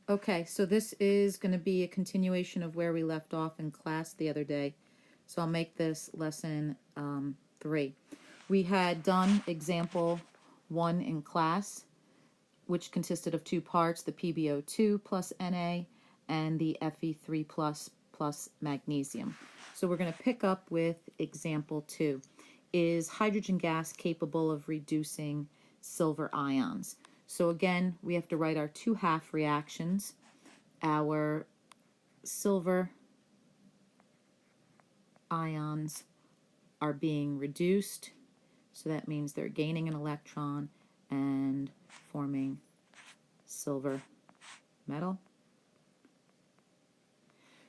Okay, so this is going to be a continuation of where we left off in class the other day. So I'll make this lesson 3. We had done example 1 in class, which consisted of 2 parts, the PbO2 plus Na and the Fe3 plus magnesium. So we're going to pick up with example 2. Is hydrogen gas capable of reducing silver ions? So again, we have to write our 2 half reactions. Our silver ions are being reduced, so that means they're gaining an electron and forming silver metal.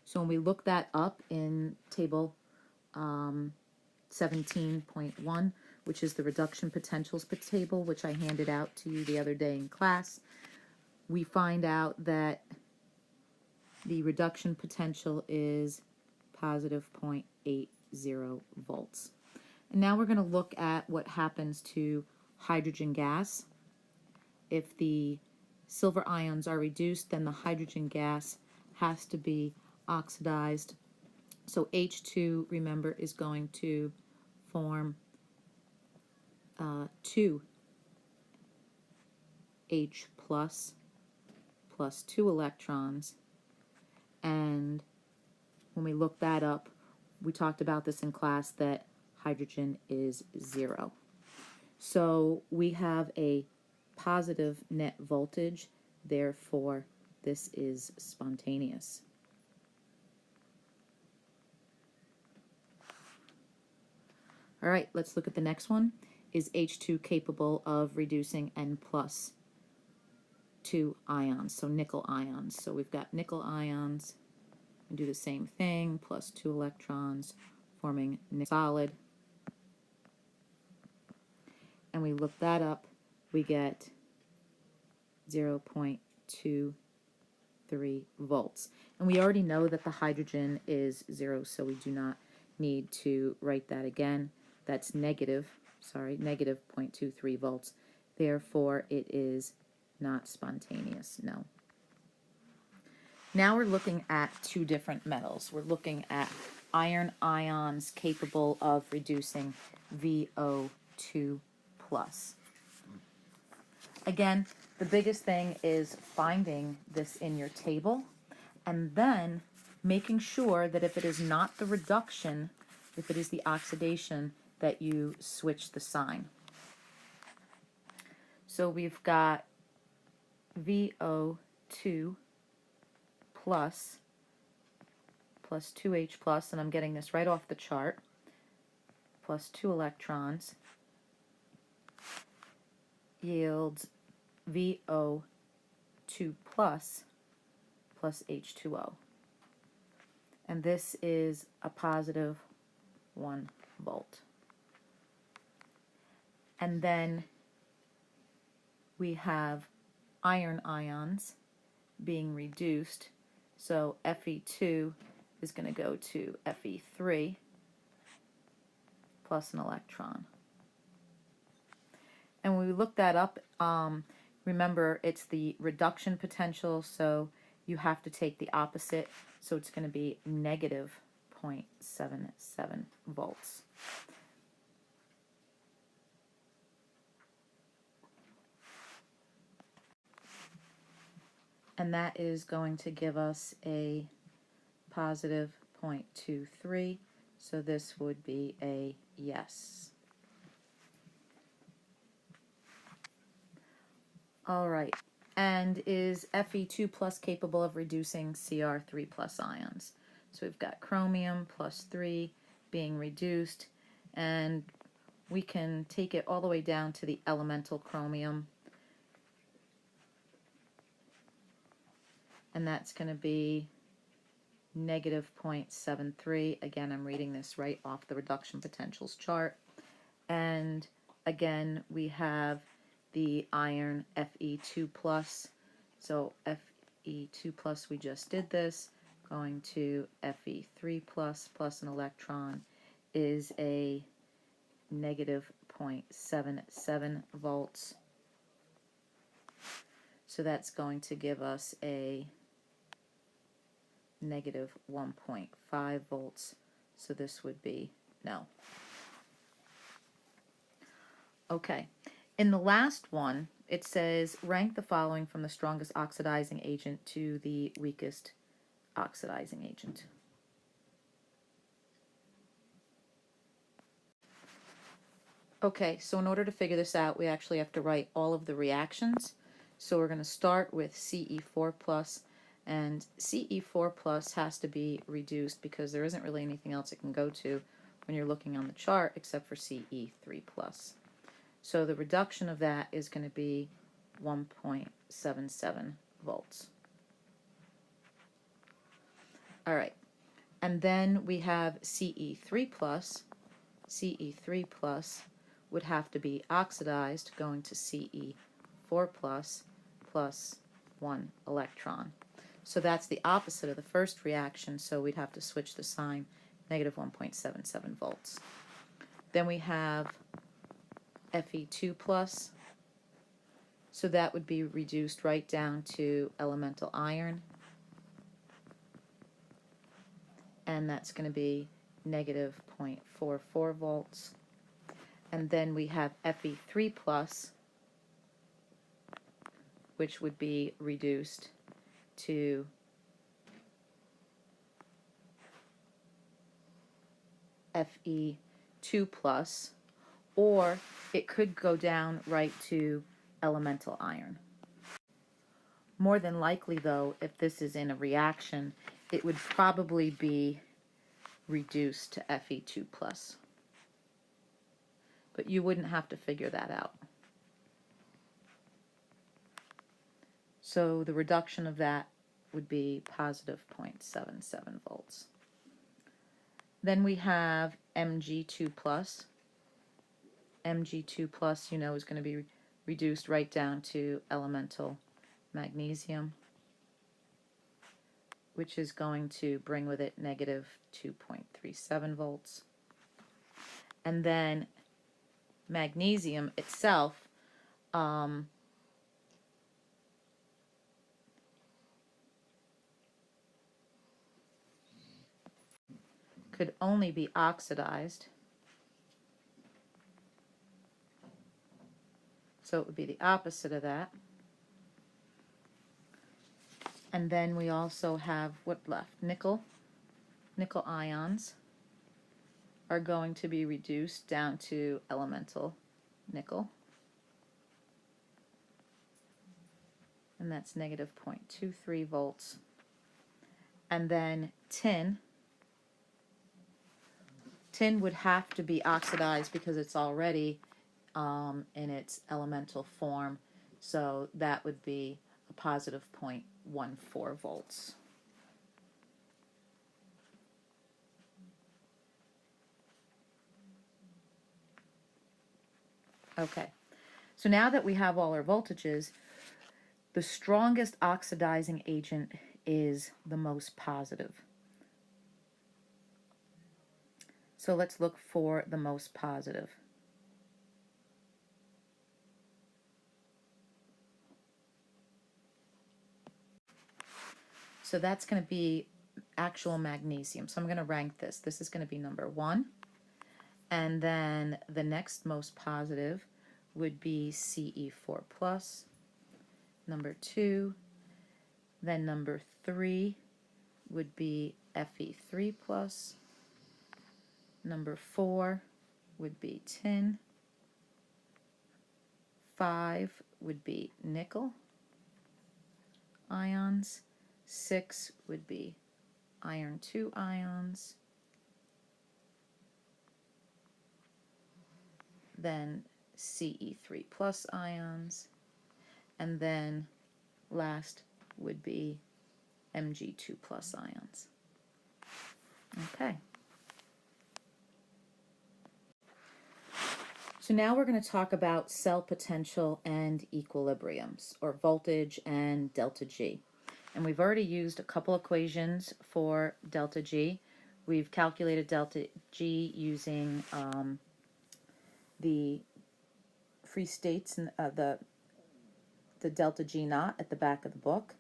So when we look that up in table 17.1, which is the reduction potentials table, which I handed out to you the other day in class, we find out that the reduction potential is positive 0.80 volts. And now we're going to look at what happens to hydrogen gas. If the silver ions are reduced, then the hydrogen gas has to be oxidized. So H2, remember, is going to form 2 H plus 2 electrons. And when we look that up, we talked about this in class, that hydrogen is 0. So we have a positive net voltage, therefore this is spontaneous. All right, let's look at the next one. Is H2 capable of reducing N plus 2 ions, so nickel ions? So we've got nickel ions, and do the same thing, plus 2 electrons, forming nickel solid. And we look that up, we get 0.23 volts. And we already know that the hydrogen is 0, so we do not need to write that again. That's negative 0.23 volts. Therefore, it is not spontaneous, no. Now we're looking at 2 different metals. We're looking at iron ions capable of reducing VO2+. Again, the biggest thing is finding this in your table and then making sure that if it is not the reduction, if it is the oxidation, that you switch the sign. So we've got VO2 plus 2H plus, and I'm getting this right off the chart, plus 2 electrons yields VO2 plus H2O. And this is a positive 1 volt. And then we have iron ions being reduced. So Fe2 is going to go to Fe3 plus an electron. And when we look that up, remember it's the reduction potential, so you have to take the opposite. So it's going to be negative 0.77 volts. And that is going to give us a positive 0.23, so this would be a yes. All right, and is Fe2 plus capable of reducing Cr3 plus ions? So we've got chromium plus 3 being reduced, and we can take it all the way down to the elemental chromium. And that's going to be negative 0.73. Again, I'm reading this right off the reduction potentials chart. And again, we have the iron Fe2 plus. So Fe2 plus, we just did this, going to Fe3 plus an electron is a negative 0.77 volts. So that's going to give us a negative 1.5 volts. So this would be no. Okay. In the last one, it says rank the following from the strongest oxidizing agent to the weakest oxidizing agent. Okay, so in order to figure this out, we actually have to write all of the reactions. So we're going to start with Ce4 plus, and Ce4 plus has to be reduced because there isn't really anything else it can go to when you're looking on the chart except for Ce3 plus. So the reduction of that is going to be 1.77 volts. All right, and then we have Ce3 plus. Ce3 plus would have to be oxidized, going to Ce4 plus 1 electron. So that's the opposite of the first reaction, so we'd have to switch the sign, negative 1.77 volts. Then we have Fe2 plus, so that would be reduced right down to elemental iron, and that's going to be negative 0.44 volts. And then we have Fe3 plus, which would be reduced to Fe2 plus, or it could go down right to elemental iron. More than likely, though, if this is in a reaction, it would probably be reduced to Fe2 plus. But you wouldn't have to figure that out. So the reduction of that would be positive 0.77 volts. Then we have Mg2 plus. Mg2 plus, you know, is going to be reduced right down to elemental magnesium, which is going to bring with it negative 2.37 volts. And then magnesium itself could only be oxidized. So it would be the opposite of that. And then we also have what left? Nickel. Nickel ions are going to be reduced down to elemental nickel. And that's negative 0.23 volts. And then tin. Tin would have to be oxidized because it's already in its elemental form. So that would be a positive 0.14 volts. Okay, so now that we have all our voltages, the strongest oxidizing agent is the most positive. So let's look for the most positive. So that's going to be actual magnesium. So I'm going to rank this. This is going to be number 1. And then the next most positive would be Ce4 plus. Number 2. Then number 3 would be Fe3 plus. Number 4 would be tin. 5 would be nickel ions. 6 would be iron 2 ions. Then Ce3 plus ions. And then last would be Mg2 plus ions. Okay. So now we're going to talk about cell potential and equilibriums, or voltage and delta G. And we've already used a couple equations for delta G. We've calculated delta G using the free states and the the delta G naught at the back of the book.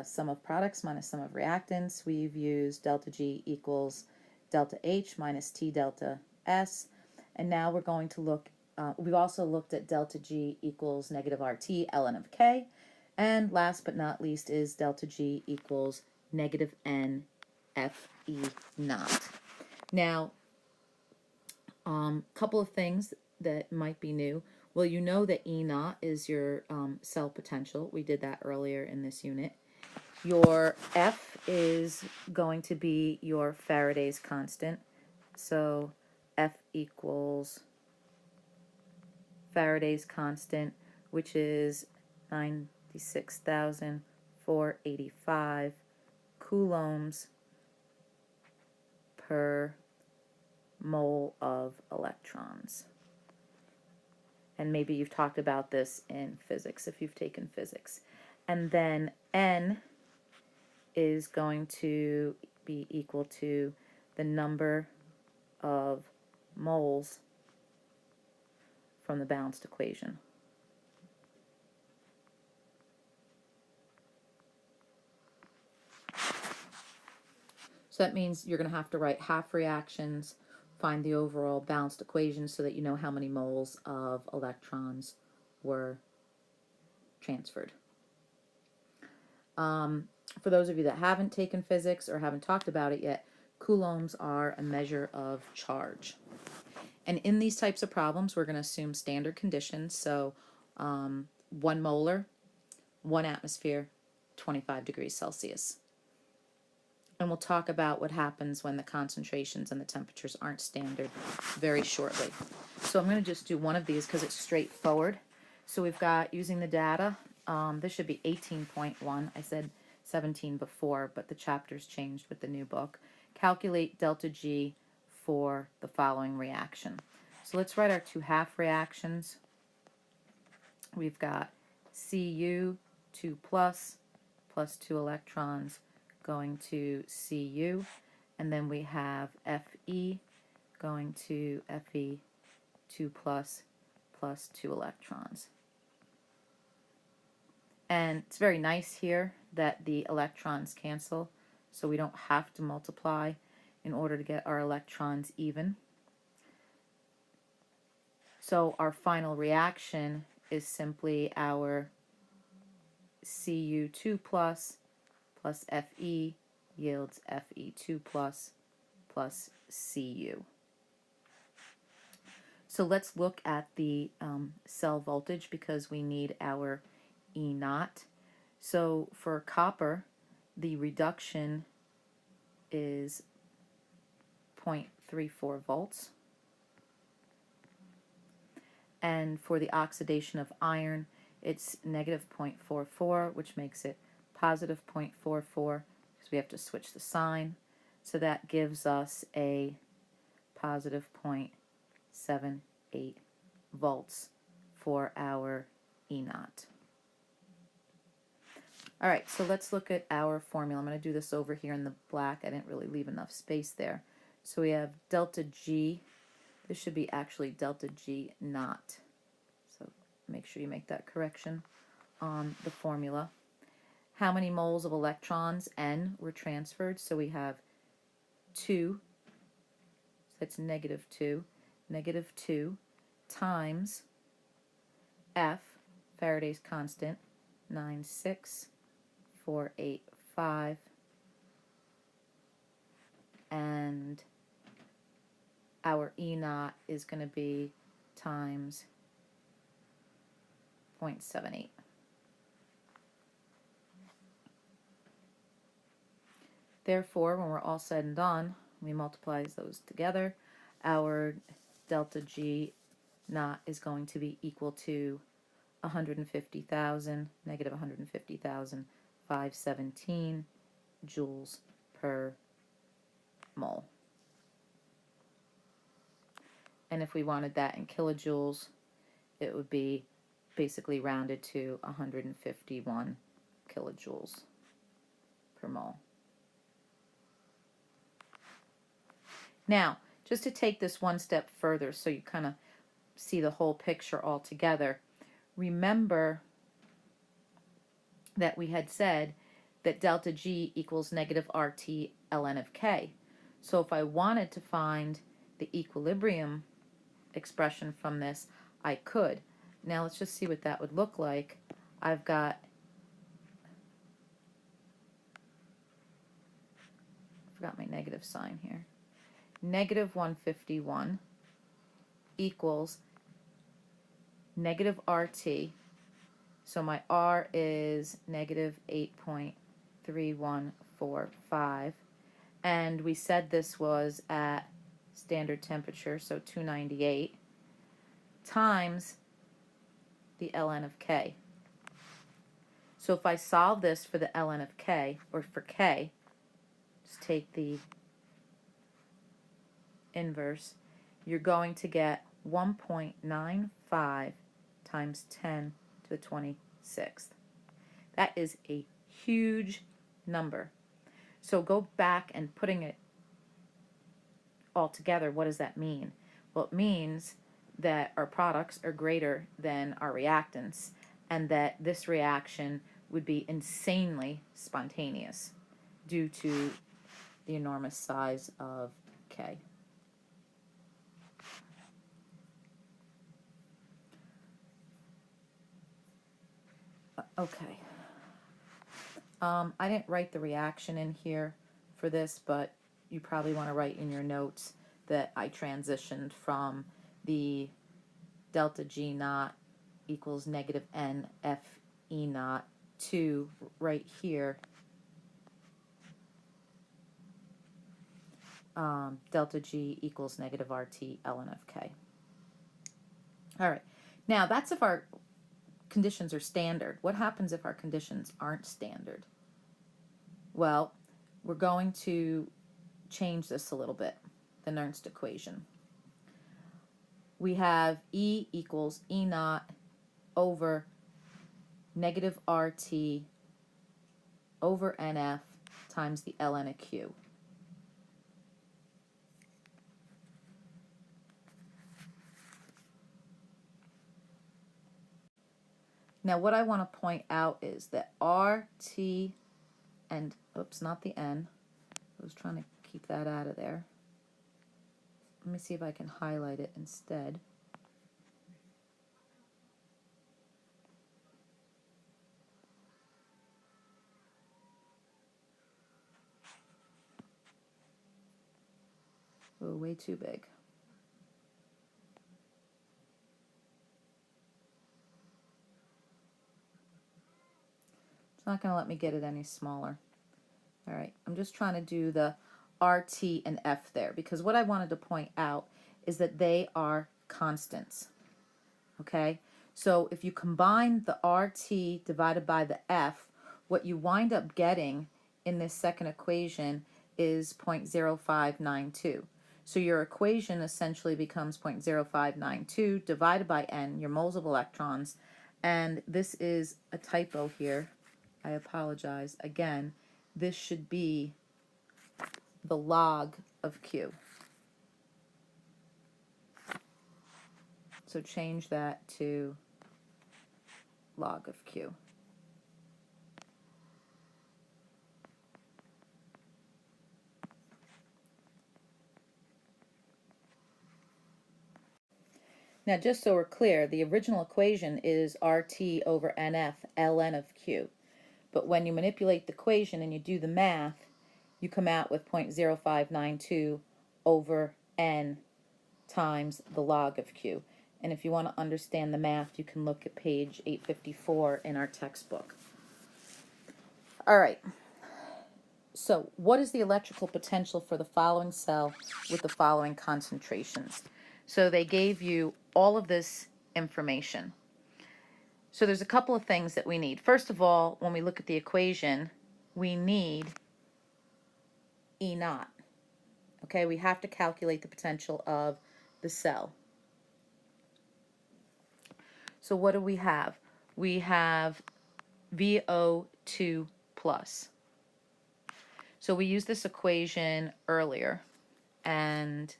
Sum of products minus sum of reactants. We've used delta G equals delta H minus T delta S. And now we're going to look, we've also looked at delta G equals negative RT ln of K. And last but not least is delta G equals negative N Fe naught. Now, couple of things that might be new. Well, you know that E naught is your cell potential. We did that earlier in this unit. Your F is going to be your Faraday's constant. So F equals Faraday's constant, which is 96,485 coulombs per mole of electrons. And maybe you've talked about this in physics if you've taken physics. And then N is going to be equal to the number of moles from the balanced equation. So that means you're going to have to write half reactions, find the overall balanced equation so that you know how many moles of electrons were transferred. For those of you that haven't taken physics or haven't talked about it yet, coulombs are a measure of charge. And in these types of problems, we're going to assume standard conditions. So 1 molar, 1 atmosphere, 25 degrees Celsius. And we'll talk about what happens when the concentrations and the temperatures aren't standard very shortly. So I'm going to just do one of these because it's straightforward. So we've got, using the data, this should be 18.1. I said 17 before, but the chapter's changed with the new book. Calculate delta G for the following reaction. So let's write our two half reactions. We've got Cu 2 plus 2 electrons going to Cu, and then we have Fe going to Fe 2 plus 2 electrons. And it's very nice here that the electrons cancel, so we don't have to multiply in order to get our electrons even. So our final reaction is simply our Cu2 plus Fe yields Fe2 plus Cu. So let's look at the cell voltage because we need our E naught. So for copper, the reduction is 0.34 volts. And for the oxidation of iron, it's negative 0.44, which makes it positive 0.44 because we have to switch the sign. So that gives us a positive 0.78 volts for our E naught. All right, so let's look at our formula. I'm going to do this over here in the black. I didn't really leave enough space there. So we have delta G. This should be actually delta G naught. So make sure you make that correction on the formula. How many moles of electrons, N, were transferred? So we have 2, so that's negative 2 times F, Faraday's constant, 96485, and our E naught is going to be times 0.78. Therefore, when we're all said and done, we multiply those together. Our delta G naught is going to be equal to 150,000, negative 150,517 joules per mole. And if we wanted that in kilojoules, it would be basically rounded to 151 kilojoules per mole. Now, just to take this one step further so you kind of see the whole picture all together, remember that we had said that delta G equals negative RT ln of K. So if I wanted to find the equilibrium expression from this, I could. Now let's just see what that would look like. I've got, I forgot my negative sign here, negative 151 equals negative RT. So my R is negative 8.3145. And we said this was at standard temperature, so 298, times the ln of K. So if I solve this for the ln of K, or for K, just take the inverse, you're going to get 1.95 times 10 to the 26th. That is a huge number. So go back and putting it all together, what does that mean? Well, it means that our products are greater than our reactants, and that this reaction would be insanely spontaneous due to the enormous size of K. Okay. I didn't write the reaction in here for this, but you probably want to write in your notes that I transitioned from the delta G naught equals negative N F E naught to right here, delta G equals negative RT ln of K. All right. Now, that's if our conditions are standard. What happens if our conditions aren't standard? Well, we're going to change this a little bit, the Nernst equation. We have E equals E naught over negative RT over NF times the ln of Q. Now what I want to point out is that RT and, oops, not the N. I was trying to keep that out of there. Let me see if I can highlight it instead. Oh, way too big. It's not going to let me get it any smaller. All right, I'm just trying to do the RT and F there, because what I wanted to point out is that they are constants. Okay, so if you combine the RT divided by the F, what you wind up getting in this second equation is 0.0592. So your equation essentially becomes 0.0592 divided by N, your moles of electrons, and this is a typo here. I apologize. Again, this should be the log of Q. So change that to log of Q. Now, just so we're clear, the original equation is RT over NF ln of Q. But when you manipulate the equation and you do the math, you come out with 0.0592 over N times the log of Q. And if you want to understand the math, you can look at page 854 in our textbook. All right. So what is the electrical potential for the following cell with the following concentrations? So they gave you all of this information. So there's a couple of things that we need. First of all, when we look at the equation, we need E naught. Okay, we have to calculate the potential of the cell. So what do we have? We have VO2 plus. So we used this equation earlier, and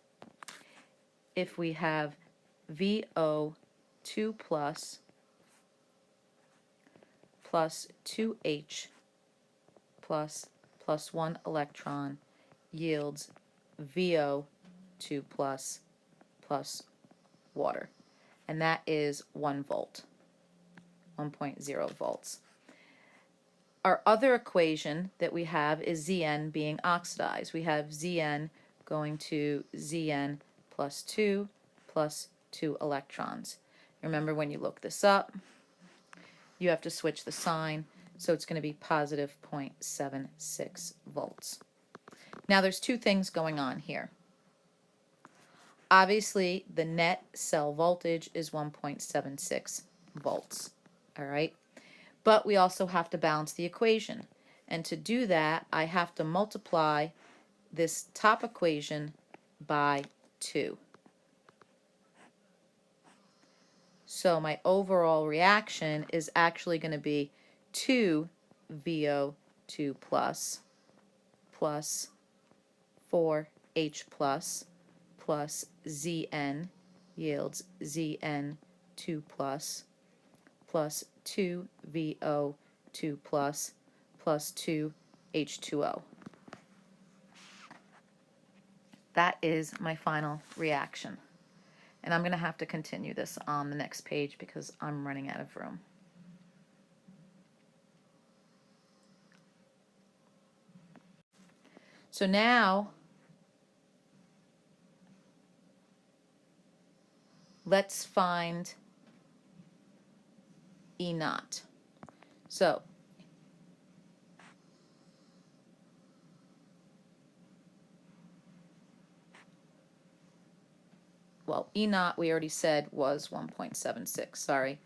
if we have VO2 plus plus 2H plus 1 electron yields VO2 plus water. And that is 1 volt, 1.0 volts. Our other equation that we have is Zn being oxidized. We have Zn going to Zn plus 2 electrons. Remember, when you look this up, you have to switch the sign, so it's going to be positive 0.76 volts. Now there's two things going on here. Obviously, the net cell voltage is 1.76 volts, all right? But we also have to balance the equation. And to do that, I have to multiply this top equation by 2. So my overall reaction is actually going to be 2 VO2 plus 4H plus Zn yields Zn2 plus 2 VO2 plus 2 H2O. That is my final reaction. And I'm going to have to continue this on the next page because I'm running out of room. So now let's find E naught. So E naught we already said was 1.76, sorry.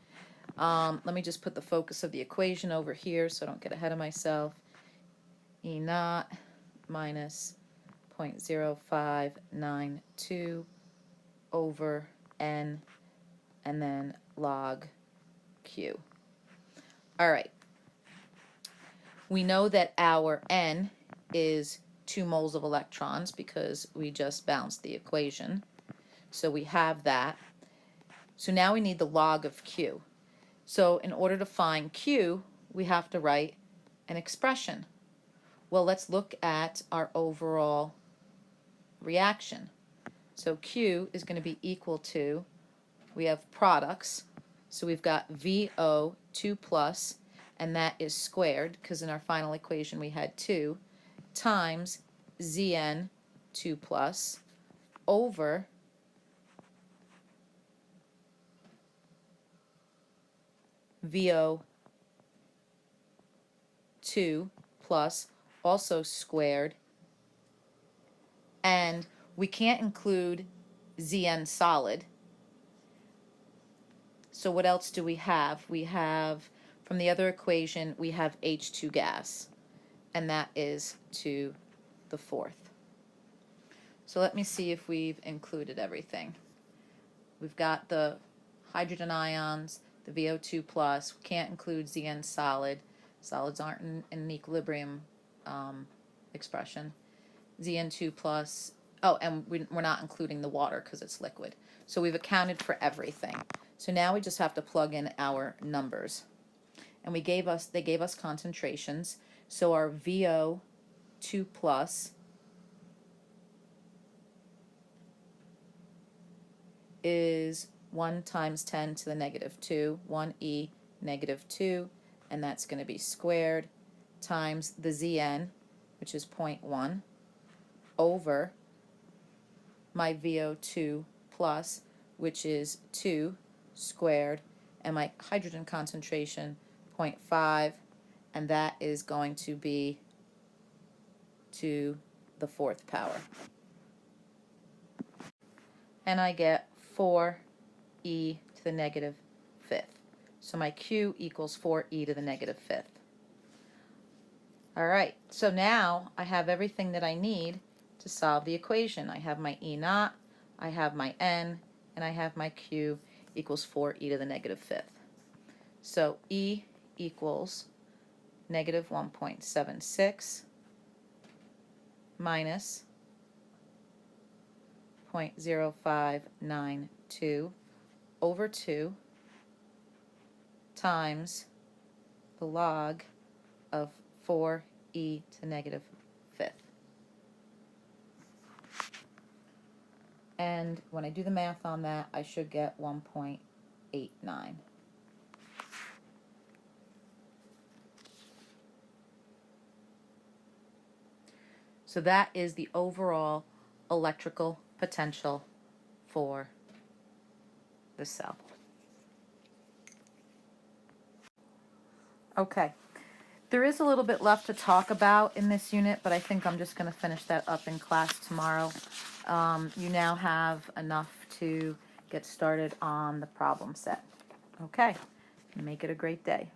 Let me just put the focus of the equation over here so I don't get ahead of myself. E naught minus 0.0592 over N and then log Q. All right. We know that our N is 2 moles of electrons because we just balanced the equation. So we have that. So now we need the log of Q. So in order to find Q, we have to write an expression. Well, let's look at our overall reaction. So Q is going to be equal to, we have products, so we've got VO2 plus, and that is squared, because in our final equation we had 2, times Zn2 plus, over VO2 plus, also squared, and we can't include Zn solid. So what else do we have? We have, from the other equation, we have H2 gas, and that is to the 4th. So let me see if we've included everything. We've got the hydrogen ions, the VO2 plus. We can't include Zn solid. Solids aren't in an equilibrium expression. Zn2 plus, oh, and we're not including the water because it's liquid. So we've accounted for everything. So now we just have to plug in our numbers. And they gave us concentrations. So our VO2 plus is 1 times 10 to the negative 2, 1e negative 2, and that's going to be squared, times the Zn, which is 0.1, over my VO2 plus, which is 2 squared, and my hydrogen concentration 0.5, and that is going to be to the 4th power. And I get 4e to the negative 5th. So my Q equals 4e to the negative 5th. All right, so now I have everything that I need to solve the equation. I have my E naught, I have my N, and I have my Q equals 4e to the negative 5th. So E equals negative 1.76 minus 0.0592 over 2 times the log of 4e to negative fifth. And when I do the math on that, I should get 1.89. So that is the overall electrical potential for the cell. Okay, there is a little bit left to talk about in this unit, but I think I'm just going to finish that up in class tomorrow. You now have enough to get started on the problem set. Okay, make it a great day.